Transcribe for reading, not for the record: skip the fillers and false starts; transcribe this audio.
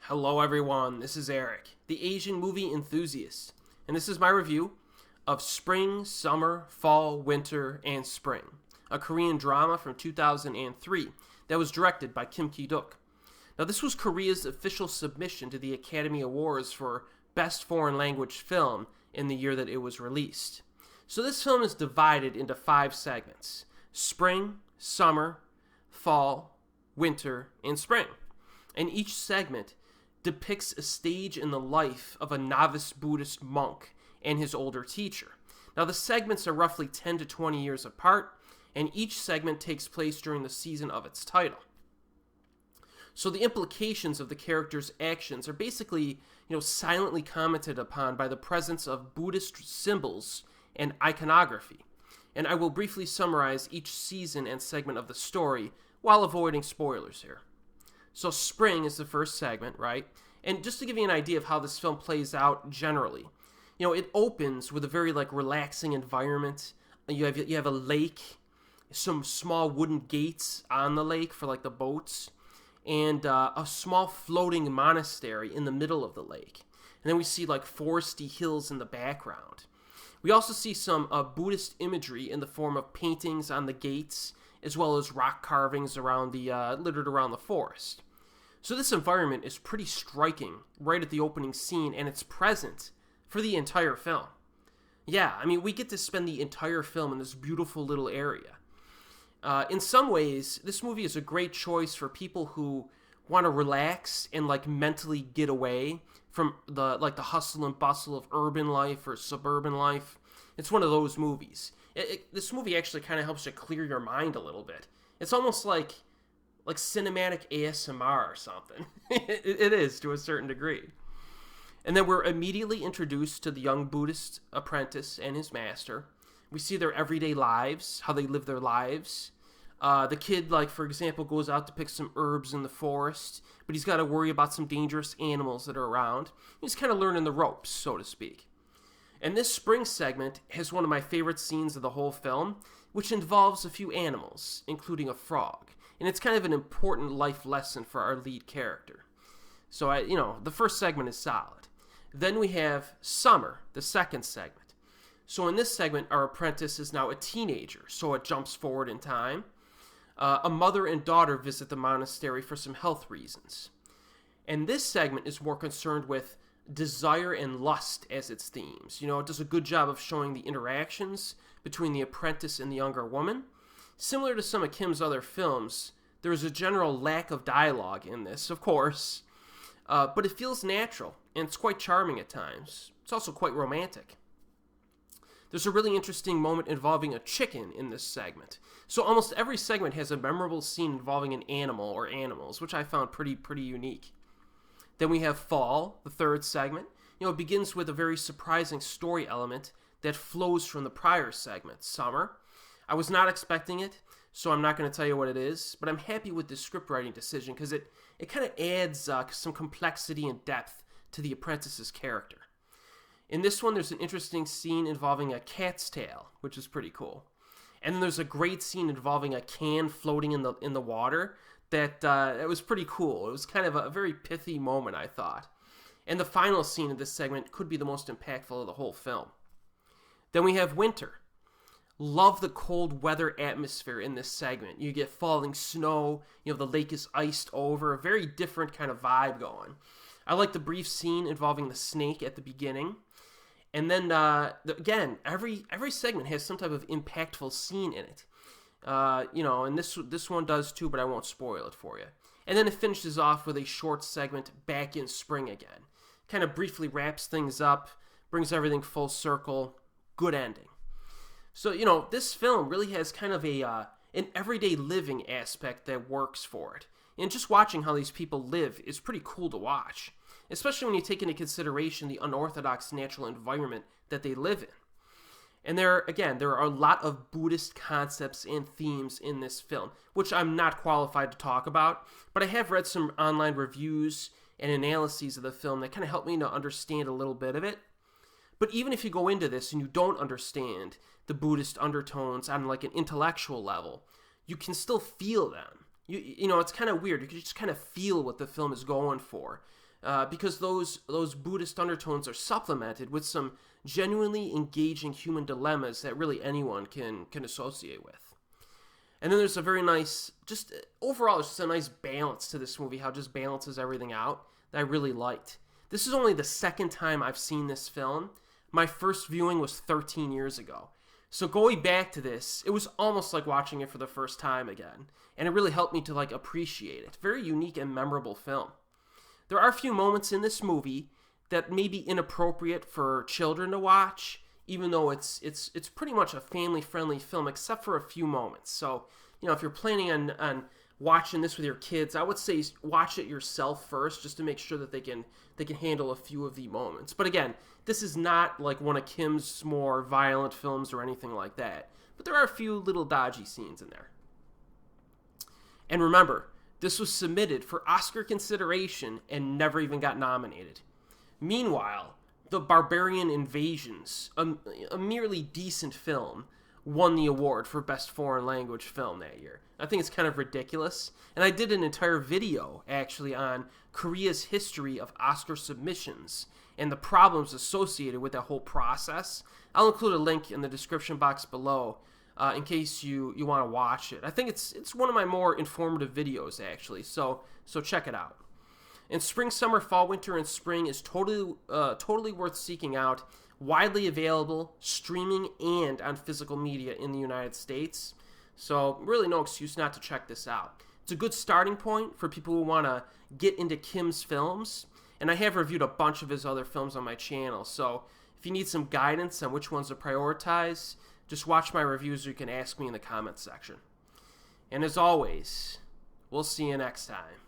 Hello everyone, this is Erik, the Asian movie enthusiast, and this is my review of Spring, Summer, Fall, Winter, and Spring, a Korean drama from 2003 that was directed by Kim Ki-duk. Now this was Korea's official submission to the Academy Awards for Best Foreign Language Film in the year that it was released. So this film is divided into 5 segments: Spring, Summer, Fall, Winter, and Spring. And each segment depicts a stage in the life of a novice Buddhist monk and his older teacher. Now, the segments are roughly 10 to 20 years apart, and each segment takes place during the season of its title. So the implications of the characters' actions are basically, silently commented upon by the presence of Buddhist symbols and iconography. And I will briefly summarize each season and segment of the story while avoiding spoilers here. So Spring is the first segment, right? And just to give you an idea of how this film plays out generally, it opens with a very relaxing environment. You have a lake, some small wooden gates on the lake for the boats, and a small floating monastery in the middle of the lake. And then we see foresty hills in the background. We also see some Buddhist imagery in the form of paintings on the gates, as well as rock carvings around littered around the forest. So this environment is pretty striking right at the opening scene, and it's present for the entire film. Yeah, we get to spend the entire film in this beautiful little area. In some ways, this movie is a great choice for people who want to relax and mentally get away from the hustle and bustle of urban life or suburban life. It's one of those movies. This movie actually kind of helps you clear your mind a little bit. It's almost like cinematic ASMR or something. It is, to a certain degree. And then we're immediately introduced to the young Buddhist apprentice and his master. We see their everyday lives, how they live their lives. The kid, for example, goes out to pick some herbs in the forest, but he's got to worry about some dangerous animals that are around. He's kind of learning the ropes, so to speak. And this spring segment has one of my favorite scenes of the whole film, which involves a few animals, including a frog. And it's kind of an important life lesson for our lead character. So, the first segment is solid. Then we have Summer, the second segment. So in this segment, our apprentice is now a teenager, so it jumps forward in time. A mother and daughter visit the monastery for some health reasons. And this segment is more concerned with desire and lust as its themes. It does a good job of showing the interactions between the apprentice and the younger woman. Similar to some of Kim's other films, there is a general lack of dialogue in this, of course, but it feels natural, and it's quite charming at times. It's also quite romantic. There's a really interesting moment involving a chicken in this segment. So almost every segment has a memorable scene involving an animal or animals, which I found pretty unique. Then we have Fall, the third segment. It begins with a very surprising story element that flows from the prior segment, Summer. I was not expecting it, so I'm not going to tell you what it is, but I'm happy with this script writing decision because it kind of adds some complexity and depth to the apprentice's character. In this one, there's an interesting scene involving a cat's tail, which is pretty cool. And then there's a great scene involving a can floating in the water that was pretty cool. It was kind of a very pithy moment, I thought. And the final scene of this segment could be the most impactful of the whole film. Then we have Winter. Love the cold weather atmosphere in this segment. You get falling snow, the lake is iced over, a very different kind of vibe going. I like the brief scene involving the snake at the beginning. And then, again, every segment has some type of impactful scene in it. And this one does too, but I won't spoil it for you. And then it finishes off with a short segment back in spring again. Kind of briefly wraps things up, brings everything full circle, good ending. So, this film really has kind of an everyday living aspect that works for it. And just watching how these people live is pretty cool to watch, especially when you take into consideration the unorthodox natural environment that they live in. And there are a lot of Buddhist concepts and themes in this film, which I'm not qualified to talk about, but I have read some online reviews and analyses of the film that kind of help me to understand a little bit of it. But even if you go into this and you don't understand the Buddhist undertones on an intellectual level, you can still feel them. It's kind of weird. You can just kind of feel what the film is going for. because those Buddhist undertones are supplemented with some genuinely engaging human dilemmas that really anyone can associate with. And then there's a very nice, just overall, it's just a nice balance to this movie, how it just balances everything out that I really liked. This is only the second time I've seen this film. My first viewing was 13 years ago. So going back to this, it was almost like watching it for the first time again. And it really helped me to appreciate it. Very unique and memorable film. There are a few moments in this movie that may be inappropriate for children to watch, even though it's pretty much a family-friendly film, except for a few moments. So, if you're planning on watching this with your kids, I would say watch it yourself first, just to make sure that they can handle a few of the moments. But again, this is not like one of Kim's more violent films or anything like that. But there are a few little dodgy scenes in there. And remember, this was submitted for Oscar consideration and never even got nominated. Meanwhile, The Barbarian Invasions, a merely decent film, won the award for Best Foreign Language Film that year. I think it's kind of ridiculous. And I did an entire video, actually, on Korea's history of Oscar submissions and the problems associated with that whole process. I'll include a link in the description box below in case you want to watch it. I think it's one of my more informative videos, actually, so check it out. And Spring, Summer, Fall, Winter, and Spring is totally worth seeking out. Widely available, streaming, and on physical media in the United States. So really no excuse not to check this out. It's a good starting point for people who want to get into Kim's films. And I have reviewed a bunch of his other films on my channel. So if you need some guidance on which ones to prioritize, just watch my reviews or you can ask me in the comments section. And as always, we'll see you next time.